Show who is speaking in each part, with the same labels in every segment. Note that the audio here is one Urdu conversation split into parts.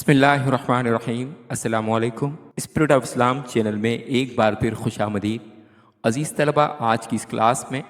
Speaker 1: بسم اللہ الرحمن الرحیم۔ السلام علیکم۔ اسپرٹ آف اسلام چینل میں ایک بار پھر خوش آمدید۔ عزیز طلبہ، آج کی اس کلاس میں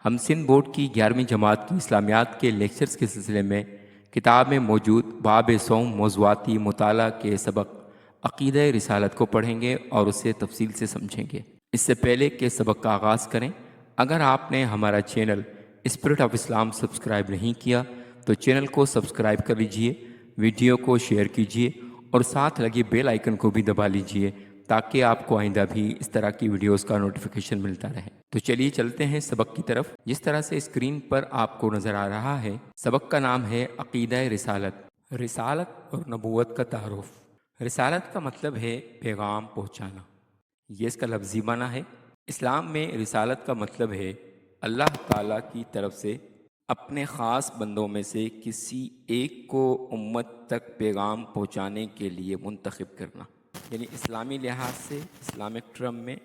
Speaker 1: ہم سندھ بورڈ کی 11ویں جماعت کی اسلامیات کے لیکچرز کے سلسلے میں کتاب میں موجود باب صوم موضوعاتی مطالعہ کے سبق عقیدہ رسالت کو پڑھیں گے اور اسے تفصیل سے سمجھیں گے۔ اس سے پہلے کہ سبق کا آغاز کریں، اگر آپ نے ہمارا channel spirit of Islam subscribe نہیں کیا تو چینل کو سبسکرائب کر لیجئے، ویڈیو کو شیئر کیجئے اور ساتھ لگے بیل آئیکن کو بھی دبا لیجئے تاکہ آپ کو آئندہ بھی اس طرح کی ویڈیوز کا نوٹیفیکیشن ملتا رہے۔ تو چلیے چلتے ہیں سبق کی طرف۔ جس طرح سے اسکرین پر آپ کو نظر آ رہا ہے، سبق کا نام ہے عقیدہ رسالت۔ رسالت اور نبوت کا تعارف۔ رسالت کا مطلب ہے پیغام پہنچانا، یہ اس کا لفظی معنی ہے۔ اسلام میں رسالت کا مطلب ہے اللہ تعالیٰ کی طرف سے اپنے خاص بندوں میں سے کسی ایک کو امت تک پیغام پہنچانے کے لیے منتخب کرنا۔ یعنی اسلامی لحاظ سے اسلامک ٹرم میں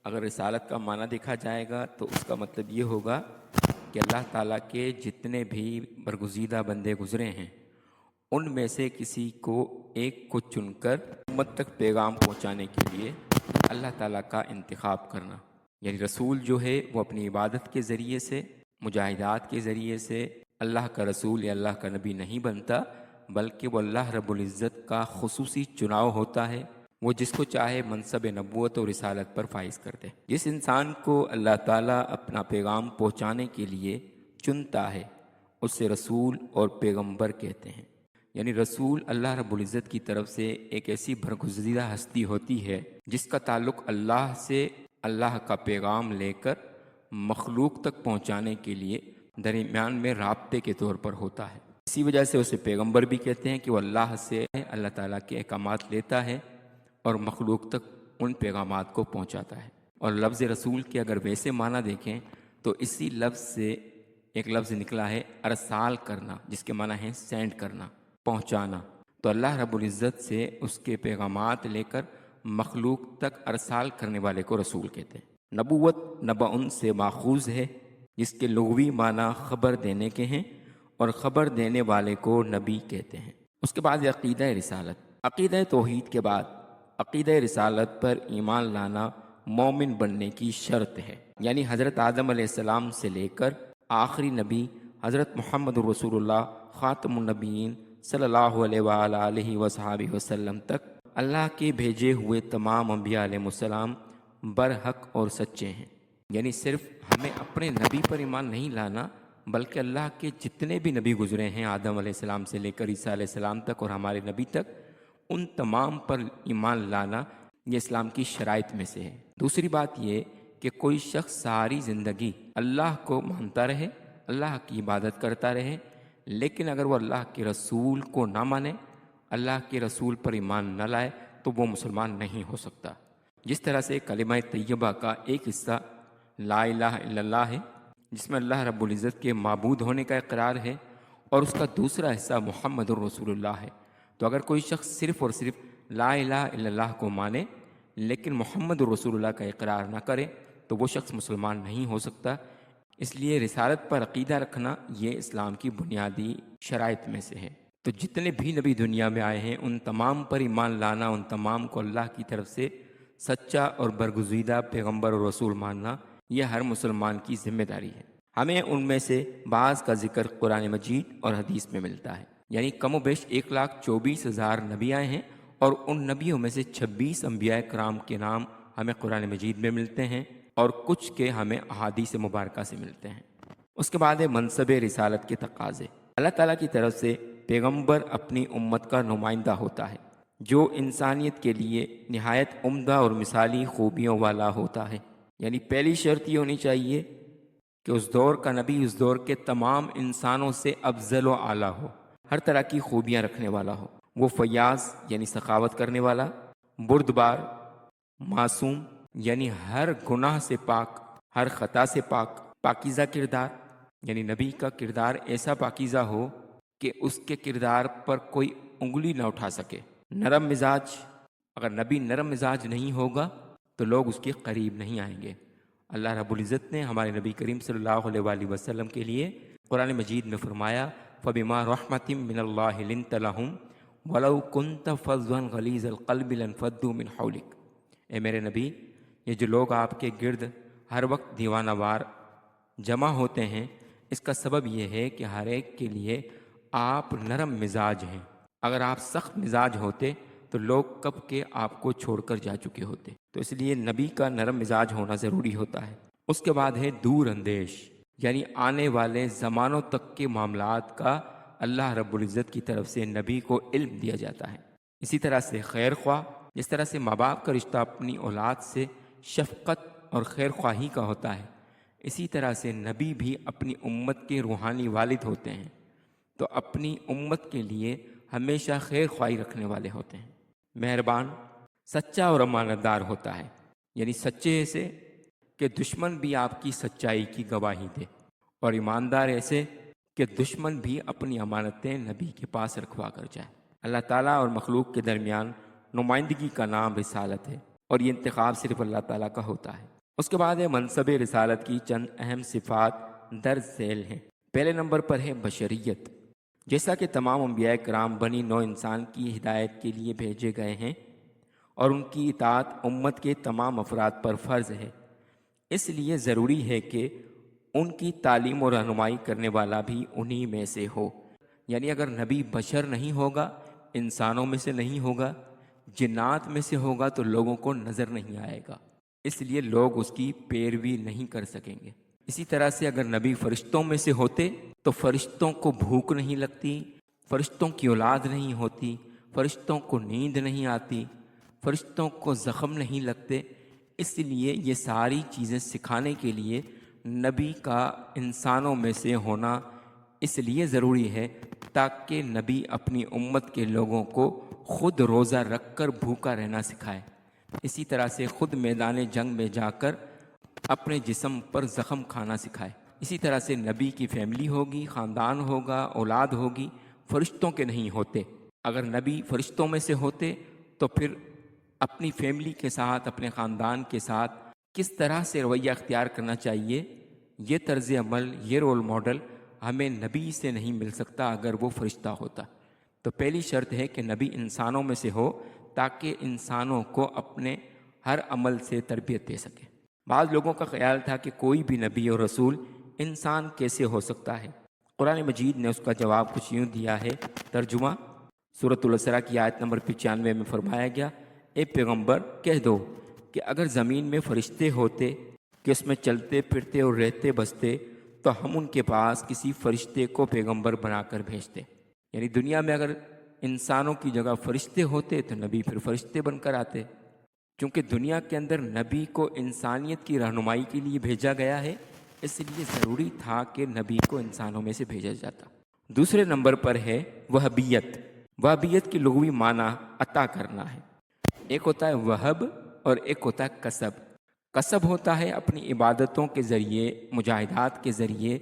Speaker 1: اگر رسالت کا معنی دیکھا جائے گا تو اس کا مطلب یہ ہوگا کہ اللہ تعالیٰ کے جتنے بھی برگزیدہ بندے گزرے ہیں ان میں سے کسی کو ایک کو چن کر امت تک پیغام پہنچانے کے لیے اللہ تعالیٰ کا انتخاب کرنا۔ یعنی رسول جو ہے وہ اپنی عبادت کے ذریعے سے، مجاہدات کے ذریعے سے اللہ کا رسول یا اللہ کا نبی نہیں بنتا، بلکہ وہ اللہ رب العزت کا خصوصی چناؤ ہوتا ہے۔ وہ جس کو چاہے منصب نبوت اور رسالت پر فائز کر دے۔ جس انسان کو اللہ تعالیٰ اپنا پیغام پہنچانے کے لیے چنتا ہے اسے رسول اور پیغمبر کہتے ہیں۔ یعنی رسول اللہ رب العزت کی طرف سے ایک ایسی برگزیدہ ہستی ہوتی ہے جس کا تعلق اللہ سے اللہ کا پیغام لے کر مخلوق تک پہنچانے کے لیے درمیان میں رابطے کے طور پر ہوتا ہے۔ اسی وجہ سے اسے پیغمبر بھی کہتے ہیں کہ وہ اللہ سے اللہ تعالیٰ کے احکامات لیتا ہے اور مخلوق تک ان پیغامات کو پہنچاتا ہے۔ اور لفظ رسول کے اگر ویسے معنی دیکھیں تو اسی لفظ سے ایک لفظ نکلا ہے ارسال کرنا، جس کے معنی ہے سینڈ کرنا، پہنچانا۔ تو اللہ رب العزت سے اس کے پیغامات لے کر مخلوق تک ارسال کرنے والے کو رسول کہتے ہیں۔ نبوت نبأ سے ماخوذ ہے، جس کے لغوی معنی خبر دینے کے ہیں اور خبر دینے والے کو نبی کہتے ہیں۔ اس کے بعد عقیدہ رسالت۔ عقیدہ توحید کے بعد عقیدہ رسالت پر ایمان لانا مومن بننے کی شرط ہے۔ یعنی حضرت آدم علیہ السلام سے لے کر آخری نبی حضرت محمد رسول اللہ خاتم النبیین صلی اللہ علیہ وآلہ وصحبہ وسلم تک اللہ کے بھیجے ہوئے تمام انبیاء علیہ السلام برحق اور سچے ہیں۔ یعنی صرف ہمیں اپنے نبی پر ایمان نہیں لانا بلکہ اللہ کے جتنے بھی نبی گزرے ہیں آدم علیہ السلام سے لے کر عیسیٰ علیہ السلام تک اور ہمارے نبی تک، ان تمام پر ایمان لانا یہ اسلام کی شرائط میں سے ہے۔ دوسری بات یہ کہ کوئی شخص ساری زندگی اللہ کو مانتا رہے، اللہ کی عبادت کرتا رہے، لیکن اگر وہ اللہ کے رسول کو نہ مانے، اللہ کے رسول پر ایمان نہ لائے تو وہ مسلمان نہیں ہو سکتا۔ جس طرح سے کلمہ طیبہ کا ایک حصہ لا الہ الا اللہ ہے جس میں اللہ رب العزت کے معبود ہونے کا اقرار ہے، اور اس کا دوسرا حصہ محمد الرسول اللہ ہے۔ تو اگر کوئی شخص صرف اور صرف لا الہ الا اللہ کو مانے لیکن محمد الرسول اللہ کا اقرار نہ کرے تو وہ شخص مسلمان نہیں ہو سکتا۔ اس لیے رسالت پر عقیدہ رکھنا یہ اسلام کی بنیادی شرائط میں سے ہے۔ تو جتنے بھی نبی دنیا میں آئے ہیں ان تمام پر ایمان لانا، ان تمام کو اللہ کی طرف سے سچا اور برگزیدہ پیغمبر اور رسول ماننا یہ ہر مسلمان کی ذمہ داری ہے۔ ہمیں ان میں سے بعض کا ذکر قرآن مجید اور حدیث میں ملتا ہے۔ یعنی کم و بیش 1,24,000 نبی آئے ہیں اور ان نبیوں میں سے 26 انبیاء کرام کے نام ہمیں قرآن مجید میں ملتے ہیں اور کچھ کے ہمیں احادیث مبارکہ سے ملتے ہیں۔ اس کے بعد ہے منصب رسالت کے تقاضے۔ اللہ تعالیٰ کی طرف سے پیغمبر اپنی امت کا نمائندہ ہوتا ہے جو انسانیت کے لیے نہایت عمدہ اور مثالی خوبیوں والا ہوتا ہے۔ یعنی پہلی شرط یہ ہونی چاہیے کہ اس دور کا نبی اس دور کے تمام انسانوں سے افضل و اعلیٰ ہو، ہر طرح کی خوبیاں رکھنے والا ہو۔ وہ فیاض یعنی سخاوت کرنے والا، بردبار، معصوم یعنی ہر گناہ سے پاک، ہر خطا سے پاک، پاکیزہ کردار یعنی نبی کا کردار ایسا پاکیزہ ہو کہ اس کے کردار پر کوئی انگلی نہ اٹھا سکے۔ نرم مزاج، اگر نبی نرم مزاج نہیں ہوگا تو لوگ اس کے قریب نہیں آئیں گے۔ اللہ رب العزت نے ہمارے نبی کریم صلی اللہ علیہ وآلہ وسلم کے لیے قرآن مجید میں فرمایا فَبِمَا رَحْمَةٍ مِّنَ اللَّهِ لِنْتَ لَهُمْ وَلَوْ كُنْتَ فَظًّا غَلِيظَ الْقَلْبِ لَانفَضُّوا مِنْ حَوْلِكَ۔ اے میرے نبی، یہ جو لوگ آپ کے گرد ہر وقت دیوانہ وار جمع ہوتے ہیں، اس کا سبب یہ ہے کہ ہر ایک کے لیے آپ نرم مزاج ہیں۔ اگر آپ سخت مزاج ہوتے تو لوگ کب کے آپ کو چھوڑ کر جا چکے ہوتے۔ تو اس لیے نبی کا نرم مزاج ہونا ضروری ہوتا ہے۔ اس کے بعد ہے دور اندیش، یعنی آنے والے زمانوں تک کے معاملات کا اللہ رب العزت کی طرف سے نبی کو علم دیا جاتا ہے۔ اسی طرح سے خیر خواہ، جس طرح سے ماں باپ کا رشتہ اپنی اولاد سے شفقت اور خیر خواہی کا ہوتا ہے، اسی طرح سے نبی بھی اپنی امت کے روحانی والد ہوتے ہیں، تو اپنی امت کے لیے ہمیشہ خیر خواہی رکھنے والے ہوتے ہیں۔ مہربان، سچا اور امانت دار ہوتا ہے، یعنی سچے ایسے کہ دشمن بھی آپ کی سچائی کی گواہی دے، اور ایماندار ایسے کہ دشمن بھی اپنی امانتیں نبی کے پاس رکھوا کر جائے۔ اللہ تعالیٰ اور مخلوق کے درمیان نمائندگی کا نام رسالت ہے، اور یہ انتخاب صرف اللہ تعالیٰ کا ہوتا ہے۔ اس کے بعد ہے منصب رسالت کی چند اہم صفات درج ذیل ہیں۔ پہلے نمبر پر ہے بشریت۔ جیسا کہ تمام انبیاء کرام بنی نوع انسان کی ہدایت کے لیے بھیجے گئے ہیں، اور ان کی اطاعت امت کے تمام افراد پر فرض ہے، اس لیے ضروری ہے کہ ان کی تعلیم و رہنمائی کرنے والا بھی انہی میں سے ہو۔ یعنی اگر نبی بشر نہیں ہوگا، انسانوں میں سے نہیں ہوگا، جنات میں سے ہوگا، تو لوگوں کو نظر نہیں آئے گا، اس لیے لوگ اس کی پیروی نہیں کر سکیں گے۔ اسی طرح سے اگر نبی فرشتوں میں سے ہوتے تو فرشتوں کو بھوک نہیں لگتی، فرشتوں کی اولاد نہیں ہوتی، فرشتوں کو نیند نہیں آتی، فرشتوں کو زخم نہیں لگتے۔ اس لیے یہ ساری چیزیں سکھانے کے لیے نبی کا انسانوں میں سے ہونا اس لیے ضروری ہے تاکہ نبی اپنی امت کے لوگوں کو خود روزہ رکھ کر بھوکا رہنا سکھائے، اسی طرح سے خود میدان جنگ میں جا کر اپنے جسم پر زخم کھانا سکھائے۔ اسی طرح سے نبی کی فیملی ہوگی، خاندان ہوگا، اولاد ہوگی، فرشتوں کے نہیں ہوتے۔ اگر نبی فرشتوں میں سے ہوتے تو پھر اپنی فیملی کے ساتھ، اپنے خاندان کے ساتھ کس طرح سے رویہ اختیار کرنا چاہیے، یہ طرز عمل، یہ رول ماڈل ہمیں نبی سے نہیں مل سکتا اگر وہ فرشتہ ہوتا۔ تو پہلی شرط ہے کہ نبی انسانوں میں سے ہو تاکہ انسانوں کو اپنے ہر عمل سے تربیت دے سکے۔ بعض لوگوں کا خیال تھا کہ کوئی بھی نبی اور رسول انسان کیسے ہو سکتا ہے۔ قرآن مجید نے اس کا جواب کچھ یوں دیا ہے۔ ترجمہ سورۃ الاسراء کی آیت نمبر 95 میں فرمایا گیا، اے پیغمبر کہہ دو کہ اگر زمین میں فرشتے ہوتے کہ اس میں چلتے پھرتے اور رہتے بستے تو ہم ان کے پاس کسی فرشتے کو پیغمبر بنا کر بھیجتے۔ یعنی دنیا میں اگر انسانوں کی جگہ فرشتے ہوتے تو نبی پھر فرشتے بن کر آتے، چونکہ دنیا کے اندر نبی کو انسانیت کی رہنمائی کے لیے بھیجا گیا ہے، اس لیے ضروری تھا کہ نبی کو انسانوں میں سے بھیجا جاتا۔ دوسرے نمبر پر ہے وہبیت۔ وہبیت کی لغوی معنی عطا کرنا ہے۔ ایک ہوتا ہے وہب اور ایک ہوتا ہے کسب۔ کسب ہوتا ہے اپنی عبادتوں کے ذریعے، مجاہدات کے ذریعے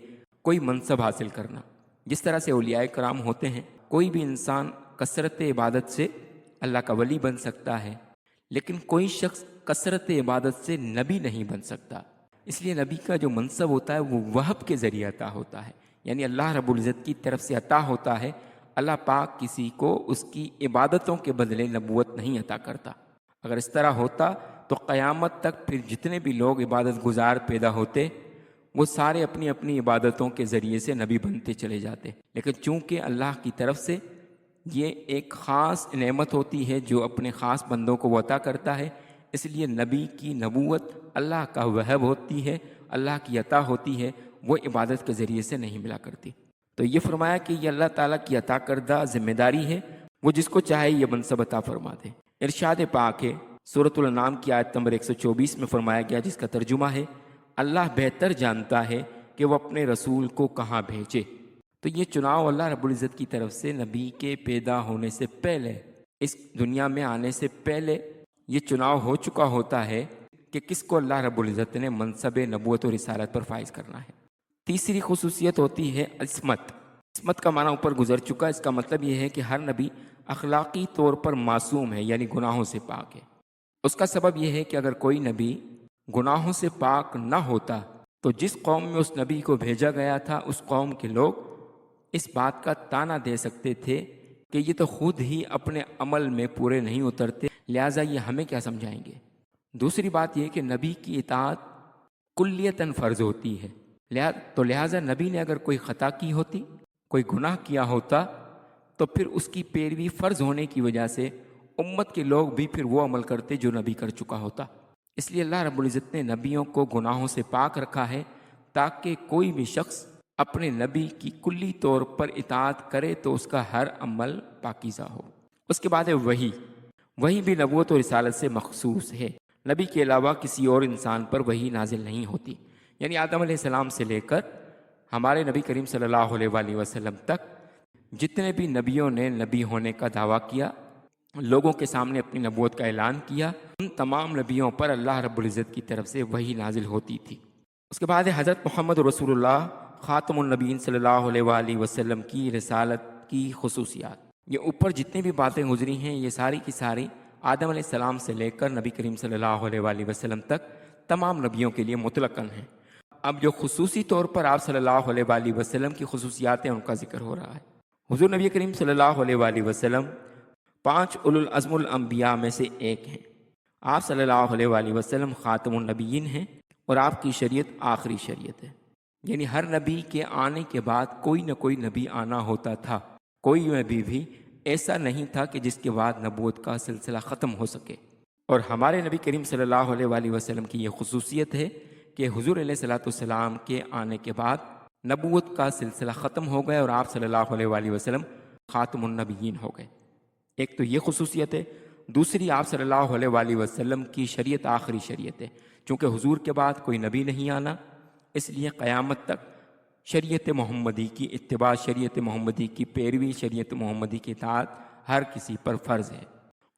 Speaker 1: کوئی منصب حاصل کرنا، جس طرح سے اولیاء کرام ہوتے ہیں۔ کوئی بھی انسان کثرت عبادت سے اللہ کا ولی بن سکتا ہے، لیکن کوئی شخص کثرت عبادت سے نبی نہیں بن سکتا۔ اس لیے نبی کا جو منصب ہوتا ہے وہ وہب کے ذریعے عطا ہوتا ہے، یعنی اللہ رب العزت کی طرف سے عطا ہوتا ہے۔ اللہ پاک کسی کو اس کی عبادتوں کے بدلے نبوت نہیں عطا کرتا۔ اگر اس طرح ہوتا تو قیامت تک پھر جتنے بھی لوگ عبادت گزار پیدا ہوتے وہ سارے اپنی اپنی عبادتوں کے ذریعے سے نبی بنتے چلے جاتے، لیکن چونکہ اللہ کی طرف سے یہ ایک خاص نعمت ہوتی ہے جو اپنے خاص بندوں کو وہ عطا کرتا ہے، اس لیے نبی کی نبوت اللہ کا وہب ہوتی ہے، اللہ کی عطا ہوتی ہے، وہ عبادت کے ذریعے سے نہیں ملا کرتی۔ تو یہ فرمایا کہ یہ اللہ تعالیٰ کی عطا کردہ ذمہ داری ہے، وہ جس کو چاہے یہ منصب عطا فرما دے۔ ارشاد پاک ہے سورۃ الانعام کی آیت نمبر 124 میں فرمایا گیا، جس کا ترجمہ ہے، اللہ بہتر جانتا ہے کہ وہ اپنے رسول کو کہاں بھیجے۔ تو یہ چناؤ اللہ رب العزت کی طرف سے نبی کے پیدا ہونے سے پہلے، اس دنیا میں آنے سے پہلے یہ چناؤ ہو چکا ہوتا ہے کہ کس کو اللہ رب العزت نے منصب نبوت و رسالت پر فائز کرنا ہے۔ تیسری خصوصیت ہوتی ہے عصمت۔ عصمت کا معنی اوپر گزر چکا، اس کا مطلب یہ ہے کہ ہر نبی اخلاقی طور پر معصوم ہے، یعنی گناہوں سے پاک ہے۔ اس کا سبب یہ ہے کہ اگر کوئی نبی گناہوں سے پاک نہ ہوتا تو جس قوم میں اس نبی کو بھیجا گیا تھا اس قوم کے لوگ اس بات کا تانا دے سکتے تھے کہ یہ تو خود ہی اپنے عمل میں پورے نہیں اترتے، لہٰذا یہ ہمیں کیا سمجھائیں گے۔ دوسری بات یہ کہ نبی کی اطاعت کلیتاً فرض ہوتی ہے، لہٰذا نبی نے اگر کوئی خطا کی ہوتی، کوئی گناہ کیا ہوتا، تو پھر اس کی پیروی فرض ہونے کی وجہ سے امت کے لوگ بھی پھر وہ عمل کرتے جو نبی کر چکا ہوتا۔ اس لیے اللہ رب العزت نے نبیوں کو گناہوں سے پاک رکھا ہے تاکہ کوئی بھی شخص اپنے نبی کی کلی طور پر اطاعت کرے تو اس کا ہر عمل پاکیزہ ہو۔ اس کے بعد ہے وحی بھی نبوت و رسالت سے مخصوص ہے۔ نبی کے علاوہ کسی اور انسان پر وحی نازل نہیں ہوتی، یعنی آدم علیہ السلام سے لے کر ہمارے نبی کریم صلی اللہ علیہ وآلہ وسلم تک جتنے بھی نبیوں نے نبی ہونے کا دعویٰ کیا، لوگوں کے سامنے اپنی نبوت کا اعلان کیا، ان تمام نبیوں پر اللہ رب العزت کی طرف سے وحی نازل ہوتی تھی۔ اس کے بعد حضرت محمد رسول اللہ خاتم النبیین صلی اللہ علیہ وآلہ وسلم کی رسالت کی خصوصیات۔ یہ اوپر جتنی بھی باتیں گزری ہیں یہ ساری کی ساری آدم علیہ السلام سے لے کر نبی کریم صلی اللہ علیہ وآلہ وسلم تک تمام نبیوں کے لیے مطلقاً ہیں۔ اب جو خصوصی طور پر آپ صلی اللہ علیہ وآلہ وسلم کی خصوصیات ہیں ان کا ذکر ہو رہا ہے۔ حضور نبی کریم صلی اللہ علیہ وآلہ وسلم 5 اولو العزم الانبیاء میں سے ایک ہیں۔ آپ صلی اللہ علیہ وآلہ وسلم خاتم النبیین ہیں اور آپ کی شریعت آخری شریعت ہے، یعنی ہر نبی کے آنے کے بعد کوئی نہ کوئی نبی آنا ہوتا تھا، کوئی نبی بھی ایسا نہیں تھا کہ جس کے بعد نبوت کا سلسلہ ختم ہو سکے۔ اور ہمارے نبی کریم صلی اللہ علیہ وآلہ وسلم کی یہ خصوصیت ہے کہ حضور علیہ الصلوۃ والسلام کے آنے کے بعد نبوت کا سلسلہ ختم ہو گیا اور آپ صلی اللہ علیہ وآلہ وسلم خاتم النبیین ہو گئے۔ ایک تو یہ خصوصیت ہے، دوسری آپ صلی اللہ علیہ وآلہ وسلم کی شریعت آخری شریعت ہے۔ چونکہ حضور کے بعد کوئی نبی نہیں آنا، اس لیے قیامت تک شریعت محمدی کی اتباع، شریعت محمدی کی پیروی، شریعت محمدی کی اطاعت ہر کسی پر فرض ہے۔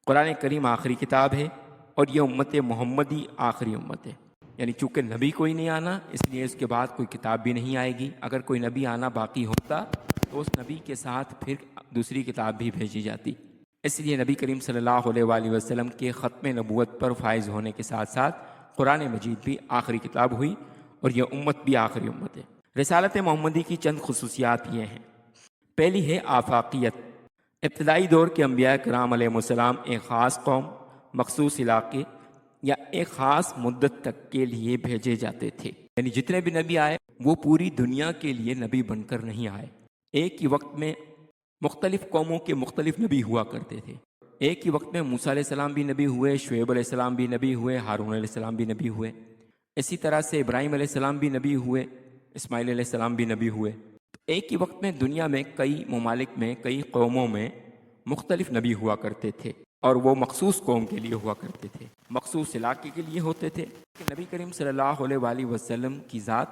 Speaker 1: قرآن کریم آخری کتاب ہے اور یہ امت محمدی آخری امت ہے، یعنی چونکہ نبی کوئی نہیں آنا اس لیے اس کے بعد کوئی کتاب بھی نہیں آئے گی۔ اگر کوئی نبی آنا باقی ہوتا تو اس نبی کے ساتھ پھر دوسری کتاب بھی بھیجی جاتی۔ اس لیے نبی کریم صلی اللہ علیہ وآلہ وسلم کے ختم نبوت پر فائز ہونے کے ساتھ ساتھ قرآن مجید بھی آخری کتاب ہوئی اور یہ امت بھی آخری امت ہے۔ رسالت محمدی کی چند خصوصیات یہ ہیں۔ پہلی ہے آفاقیت۔ ابتدائی دور کے انبیاء کرام علیہ السلام ایک خاص قوم، مخصوص علاقے یا ایک خاص مدت تک کے لیے بھیجے جاتے تھے، یعنی جتنے بھی نبی آئے وہ پوری دنیا کے لیے نبی بن کر نہیں آئے۔ ایک ہی وقت میں مختلف قوموں کے مختلف نبی ہوا کرتے تھے۔ ایک ہی وقت میں موسیٰ علیہ السلام بھی نبی ہوئے، شعیب علیہ السلام بھی نبی ہوئے، ہارون علیہ السلام بھی نبی ہوئے، اسی طرح سے ابراہیم علیہ السلام بھی نبی ہوئے، اسماعیل علیہ السلام بھی نبی ہوئے۔ تو ایک ہی وقت میں دنیا میں کئی ممالک میں کئی قوموں میں مختلف نبی ہوا کرتے تھے اور وہ مخصوص قوم کے لیے ہوا کرتے تھے، مخصوص علاقے کے لیے ہوتے تھے۔ کہ نبی کریم صلی اللہ علیہ وآلہ وسلم کی ذات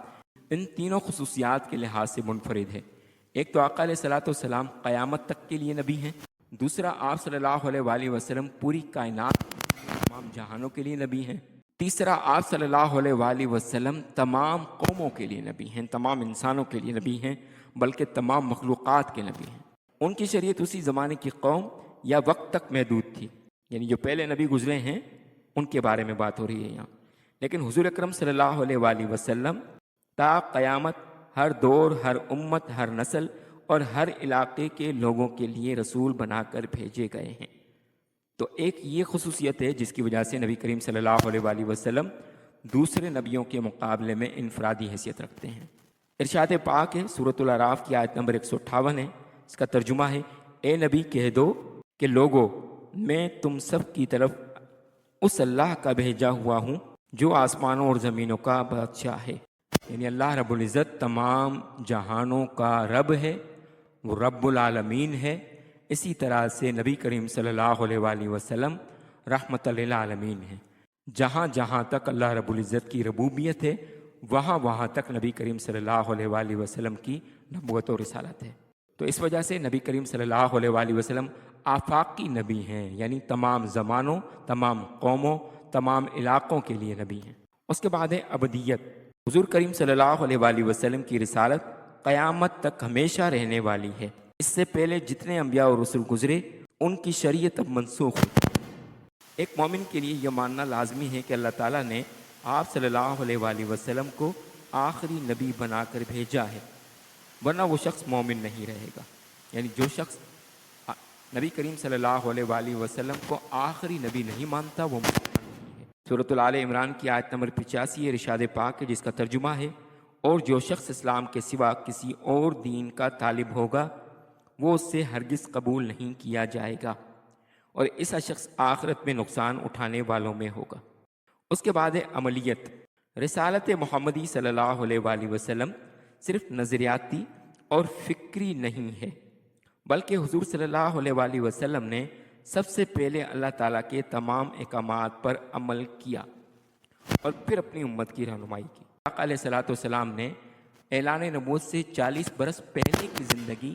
Speaker 1: ان تینوں خصوصیات کے لحاظ سے منفرد ہے۔ ایک تو آقا علیہ الصلوۃ والسلام قیامت تک کے لیے نبی ہیں، دوسرا آپ صلی اللہ علیہ وآلہ وسلم پوری کائنات تمام جہانوں کے لیے نبی ہیں، تیسرا آپ صلی اللہ علیہ وآلہ وسلم تمام قوموں کے لیے نبی ہیں، تمام انسانوں کے لیے نبی ہیں، بلکہ تمام مخلوقات کے نبی ہیں۔ ان کی شریعت اسی زمانے کی قوم یا وقت تک محدود تھی، یعنی جو پہلے نبی گزرے ہیں ان کے بارے میں بات ہو رہی ہے یہاں۔ لیکن حضور اکرم صلی اللہ علیہ وآلہ وسلم تا قیامت ہر دور، ہر امت، ہر نسل اور ہر علاقے کے لوگوں کے لیے رسول بنا کر بھیجے گئے ہیں۔ تو ایک یہ خصوصیت ہے جس کی وجہ سے نبی کریم صلی اللہ علیہ وآلہ وسلم دوسرے نبیوں کے مقابلے میں انفرادی حیثیت رکھتے ہیں۔ ارشاد پاک ہے، سورۃ الاعراف کی آیت نمبر 158 ہے، اس کا ترجمہ ہے، اے نبی کہہ دو کہ لوگو میں تم سب کی طرف اس اللہ کا بھیجا ہوا ہوں جو آسمانوں اور زمینوں کا بادشاہ ہے، یعنی اللہ رب العزت تمام جہانوں کا رب ہے، وہ رب العالمین ہے۔ اسی طرح سے نبی کریم صلی اللہ علیہ وآلہ وسلم رحمت للعالمین ہے۔ جہاں جہاں تک اللہ رب العزت کی ربوبیت ہے وہاں وہاں تک نبی کریم صلی اللہ علیہ وآلہ وسلم کی نبوت و رسالت ہے۔ تو اس وجہ سے نبی کریم صلی اللہ علیہ وآلہ وسلم آفاقی نبی ہیں، یعنی تمام زمانوں، تمام قوموں، تمام علاقوں کے لیے نبی ہیں۔ اس کے بعد ہے ابدیت۔ حضور کریم صلی اللہ علیہ وآلہ وسلم کی رسالت قیامت تک ہمیشہ رہنے والی ہے۔ اس سے پہلے جتنے انبیاء اور رسول گزرے ان کی شریعت اب منسوخ ہوئی۔ ایک مومن کے لیے یہ ماننا لازمی ہے کہ اللہ تعالیٰ نے آپ صلی اللہ علیہ وآلہ وسلم کو آخری نبی بنا کر بھیجا ہے، ورنہ وہ شخص مومن نہیں رہے گا۔ یعنی جو شخص نبی کریم صلی اللہ علیہ وآلہ وسلم کو آخری نبی نہیں مانتا وہ مسلمان نہیں ہے۔ سورۃ آل عمران کی آیت نمبر 85 یہ ارشاد پاک ہے جس کا ترجمہ ہے، اور جو شخص اسلام کے سوا کسی اور دین کا طالب ہوگا وہ اس سے ہرگز قبول نہیں کیا جائے گا، اور ایسا شخص آخرت میں نقصان اٹھانے والوں میں ہوگا۔ اس کے بعد ہے عملیت۔ رسالت محمدی صلی اللہ علیہ وآلہ وسلم صرف نظریاتی اور فکری نہیں ہے، بلکہ حضور صلی اللہ علیہ وآلہ وسلم نے سب سے پہلے اللہ تعالیٰ کے تمام احکامات پر عمل کیا اور پھر اپنی امت کی رہنمائی کی۔ آقا علیہ الصلوۃ والسلام نے اعلان نبوت سے 40 برس پہلے کی زندگی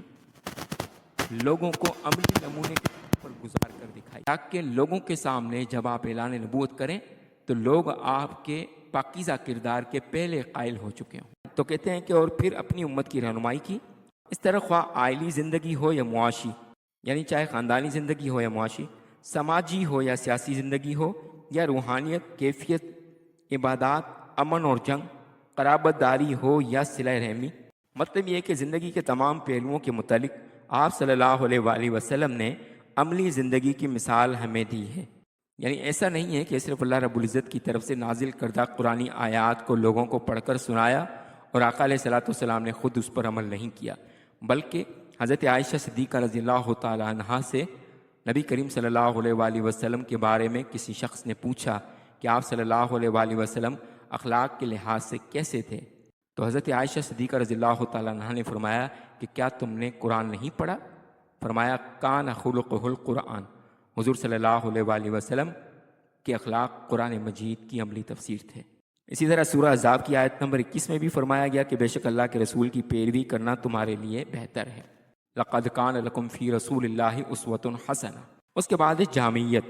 Speaker 1: لوگوں کو عملی نمونے کے طور پر گزار کر دکھائی، تاکہ لوگوں کے سامنے جب آپ اعلان نبوت کریں تو لوگ آپ کے پاکیزہ کردار کے پہلے قائل ہو چکے ہوں۔ تو کہتے ہیں کہ اور پھر اپنی امت کی رہنمائی کی۔ اس طرح خواہ عائلی زندگی ہو یا معاشی، یعنی چاہے خاندانی زندگی ہو یا معاشی، سماجی ہو یا سیاسی زندگی ہو، یا روحانیت، کیفیت، عبادات، امن اور جنگ، قرابت داری ہو یا صلہ رحمی، مطلب یہ ہے کہ زندگی کے تمام پہلوؤں کے متعلق آپ صلی اللہ علیہ وآلہ وسلم نے عملی زندگی کی مثال ہمیں دی ہے۔ یعنی ایسا نہیں ہے کہ صرف اللہ رب العزت کی طرف سے نازل کردہ قرآنی آیات کو لوگوں کو پڑھ کر سنایا اور آقا علیہ الصلوۃ والسلام نے خود اس پر عمل نہیں کیا، بلکہ حضرت عائشہ صدیقہ رضی اللہ تعالی عنہا سے نبی کریم صلی اللہ علیہ وآلہ وسلم کے بارے میں کسی شخص نے پوچھا کہ آپ صلی اللہ علیہ وآلہ وسلم اخلاق کے لحاظ سے کیسے تھے، تو حضرت عائشہ صدیقہ رضی اللہ تعالی عنہا نے فرمایا کہ کیا تم نے قرآن نہیں پڑھا؟ فرمایا کان خلقہ القرآن، حضور صلی اللہ علیہ وآلہ وسلم کے اخلاق قرآن مجید کی عملی تفسیر تھے۔ اسی طرح سورہ احزاب کی آیت نمبر 21 میں بھی فرمایا گیا کہ بے شک اللہ کے رسول کی پیروی کرنا تمہارے لیے بہتر ہے، لقد کان لکم فی رسول اللہ اسوۃ حسنہ۔ اس کے بعد جامعیت۔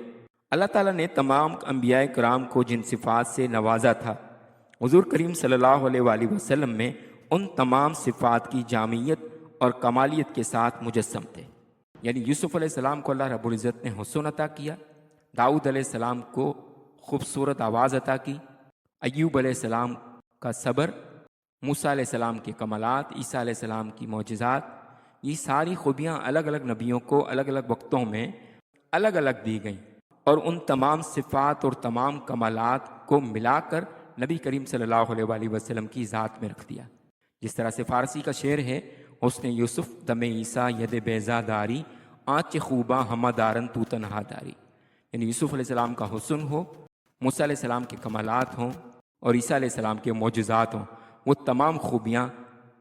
Speaker 1: اللہ تعالیٰ نے تمام انبیاء کرام کو جن صفات سے نوازا تھا، حضور کریم صلی اللہ علیہ وآلہ وسلم میں ان تمام صفات کی جامعیت اور کمالیت کے ساتھ مجسم تھے۔ یعنی یوسف علیہ السلام کو اللہ رب العزت نے حسن عطا کیا، داؤد علیہ السلام کو خوبصورت آواز عطا کی، ایوب علیہ السلام کا صبر، موسیٰ علیہ السلام کے کمالات، عیسیٰ علیہ السلام کی معجزات، یہ ساری خوبیاں الگ الگ نبیوں کو الگ الگ وقتوں میں الگ الگ دی گئیں، اور ان تمام صفات اور تمام کمالات کو ملا کر نبی کریم صلی اللہ علیہ وآلہ وسلم کی ذات میں رکھ دیا۔ جس طرح سے فارسی کا شعر ہے، حسن یوسف دم عیسیٰ ید بیضا داری، آنچ خوباں ہمہ دارن تو تنہا داری۔ یعنی یوسف علیہ السلام کا حسن ہو، موسیٰ علیہ السلام کے کمالات ہوں اور عیسیٰ علیہ السلام کے معجزات ہوں، وہ تمام خوبیاں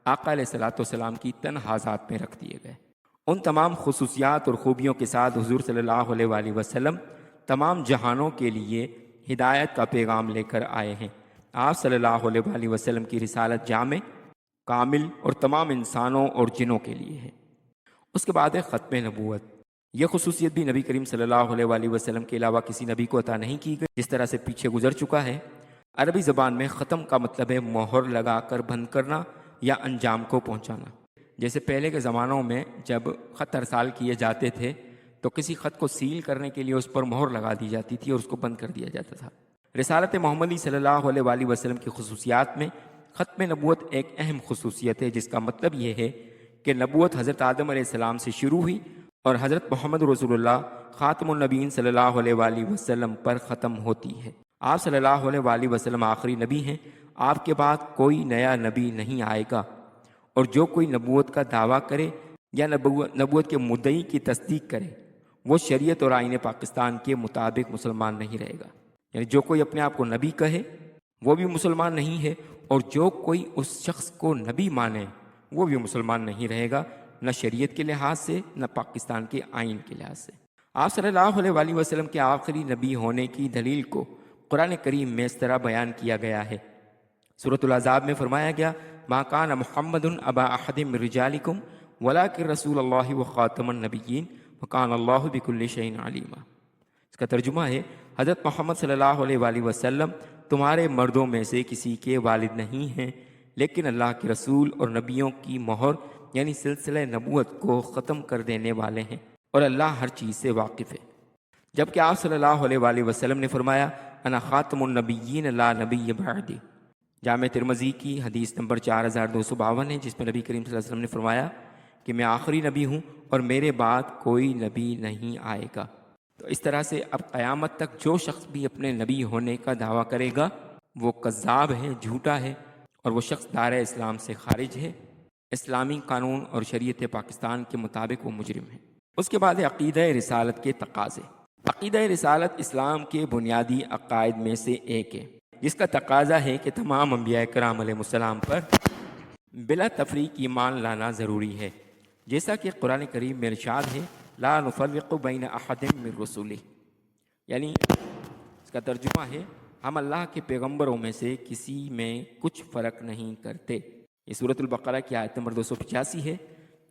Speaker 1: آقا علیہ الصلوۃ والسلام کی تنہا ذات میں رکھ دیے گئے۔ ان تمام خصوصیات اور خوبیوں کے ساتھ حضور صلی اللہ علیہ وآلہ وسلم تمام جہانوں کے لیے ہدایت کا پیغام لے کر آئے ہیں۔ آپ صلی اللہ علیہ وآلہ وسلم کی رسالت جامع، کامل اور تمام انسانوں اور جنوں کے لیے ہے۔ اس کے بعد ہے ختم نبوت۔ یہ خصوصیت بھی نبی کریم صلی اللہ علیہ وآلہ وسلم کے علاوہ کسی نبی کو عطا نہیں کی گئی، جس طرح سے پیچھے گزر چکا ہے۔ عربی زبان میں ختم کا مطلب ہے مہر لگا کر بند کرنا یا انجام کو پہنچانا۔ جیسے پہلے کے زمانوں میں جب خط ارسال کیے جاتے تھے تو کسی خط کو سیل کرنے کے لیے اس پر مہر لگا دی جاتی تھی اور اس کو بند کر دیا جاتا تھا۔ رسالت محمدی صلی اللہ علیہ وآلہ وسلم کی خصوصیات میں ختم نبوت ایک اہم خصوصیت ہے، جس کا مطلب یہ ہے کہ نبوت حضرت آدم علیہ السلام سے شروع ہوئی اور حضرت محمد رسول اللہ خاتم النبیین صلی اللہ علیہ وآلہ وسلم پر ختم ہوتی ہے۔ آپ صلی اللہ علیہ وآلہ وسلم آخری نبی ہیں، آپ کے بعد کوئی نیا نبی نہیں آئے گا، اور جو کوئی نبوت کا دعویٰ کرے یا نبوت کے مدعی کی تصدیق کرے وہ شریعت اور آئین پاکستان کے مطابق مسلمان نہیں رہے گا۔ یعنی جو کوئی اپنے آپ کو نبی کہے وہ بھی مسلمان نہیں ہے، اور جو کوئی اس شخص کو نبی مانے وہ بھی مسلمان نہیں رہے گا، نہ شریعت کے لحاظ سے نہ پاکستان کے آئین کے لحاظ سے۔ آپ صلی اللہ علیہ وآلہ وسلم کے آخری نبی ہونے کی دلیل کو قرآن کریم میں اس طرح بیان کیا گیا ہے۔ سورۃ الاحزاب میں فرمایا گیا ما کان محمد ابا احد من رجالکم ولکن رسول اللہ وخاتم النبیین وکان اللہ بکل شیء علیما۔ اس کا ترجمہ ہے حضرت محمد صلی اللہ علیہ وآلہ وسلم تمہارے مردوں میں سے کسی کے والد نہیں ہیں، لیکن اللہ کے رسول اور نبیوں کی مہر یعنی سلسلہ نبوت کو ختم کر دینے والے ہیں، اور اللہ ہر چیز سے واقف ہے۔ جبکہ آپ صلی اللہ علیہ وآلہ وسلم نے فرمایا انا خاتم النبیین لا نبی بعدی۔ جامع ترمذی کی حدیث نمبر 4252 ہے، جس میں نبی کریم صلی اللہ علیہ وسلم نے فرمایا کہ میں آخری نبی ہوں اور میرے بعد کوئی نبی نہیں آئے گا۔ تو اس طرح سے اب قیامت تک جو شخص بھی اپنے نبی ہونے کا دعویٰ کرے گا وہ کذاب ہے، جھوٹا ہے، اور وہ شخص دائرۂ اسلام سے خارج ہے۔ اسلامی قانون اور شریعت پاکستان کے مطابق وہ مجرم ہے۔ اس کے بعد ہے عقیدہ رسالت کے تقاضے۔ عقیدہ رسالت اسلام کے بنیادی عقائد میں سے ایک ہے، جس کا تقاضا ہے کہ تمام انبیاء کرام علیہ السلام پر بلا تفریق ایمان لانا ضروری ہے، جیسا کہ قرآن کریم میں ارشاد ہے لا نفرق بین احد من رسولہ، یعنی اس کا ترجمہ ہے ہم اللہ کے پیغمبروں میں سے کسی میں کچھ فرق نہیں کرتے۔ یہ سورۃ البقرہ کی آیت نمبر 285 ہے۔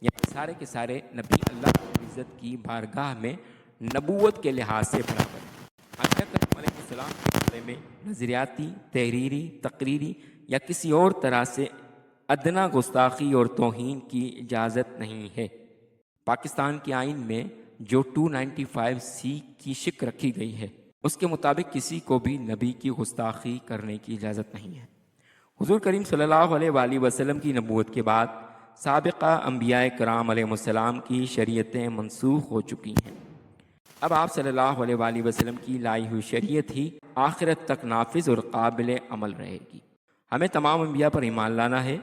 Speaker 1: یعنی سارے کے سارے نبی اللہ کی عزت کی بارگاہ میں نبوت کے لحاظ سے برابر ہیں۔ انبیاء کرام علیہ السلام کے بارے میں نظریاتی، تحریری، تقریری یا کسی اور طرح سے ادنا گستاخی اور توہین کی اجازت نہیں ہے۔ پاکستان کے آئین میں جو 295C کی شک رکھی گئی ہے اس کے مطابق کسی کو بھی نبی کی گستاخی کرنے کی اجازت نہیں ہے۔ حضور کریم صلی اللہ علیہ وآلہ وسلم کی نبوت کے بعد سابقہ انبیاء کرام علیہ السلام کی شریعتیں منسوخ ہو چکی ہیں۔ اب آپ صلی اللہ علیہ وآلہ وسلم کی لائی ہوئی شریعت ہی آخرت تک نافذ اور قابل عمل رہے گی۔ ہمیں تمام انبیاء پر ایمان لانا ہے،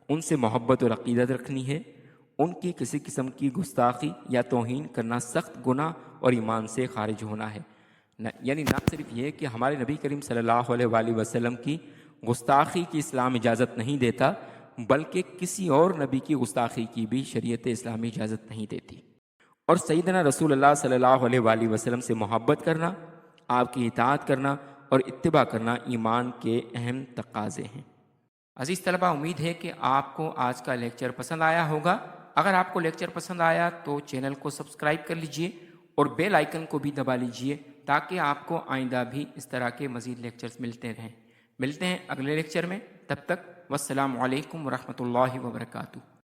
Speaker 1: ان سے محبت اور عقیدت رکھنی ہے، ان کی کسی قسم کی گستاخی یا توہین کرنا سخت گناہ اور ایمان سے خارج ہونا ہے۔ یعنی نہ صرف یہ کہ ہمارے نبی کریم صلی اللہ علیہ وآلہ وسلم کی گستاخی کی اسلام اجازت نہیں دیتا، بلکہ کسی اور نبی کی گستاخی کی بھی شریعت اسلامی اجازت نہیں دیتی۔ اور سیدنا رسول اللہ صلی اللہ علیہ وآلہ وسلم سے محبت کرنا، آپ کی اطاعت کرنا اور اتباع کرنا ایمان کے اہم تقاضے ہیں۔ عزیز طلبہ، امید ہے کہ آپ کو آج کا لیکچر پسند آیا ہوگا۔ اگر آپ کو لیکچر پسند آیا تو چینل کو سبسکرائب کر لیجئے اور بیل آئیکن کو بھی دبا لیجئے تاکہ آپ کو آئندہ بھی اس طرح کے مزید لیکچرز ملتے رہیں۔ ملتے ہیں اگلے لیکچر میں، تب تک والسلام علیکم ورحمۃ اللہ وبرکاتہ۔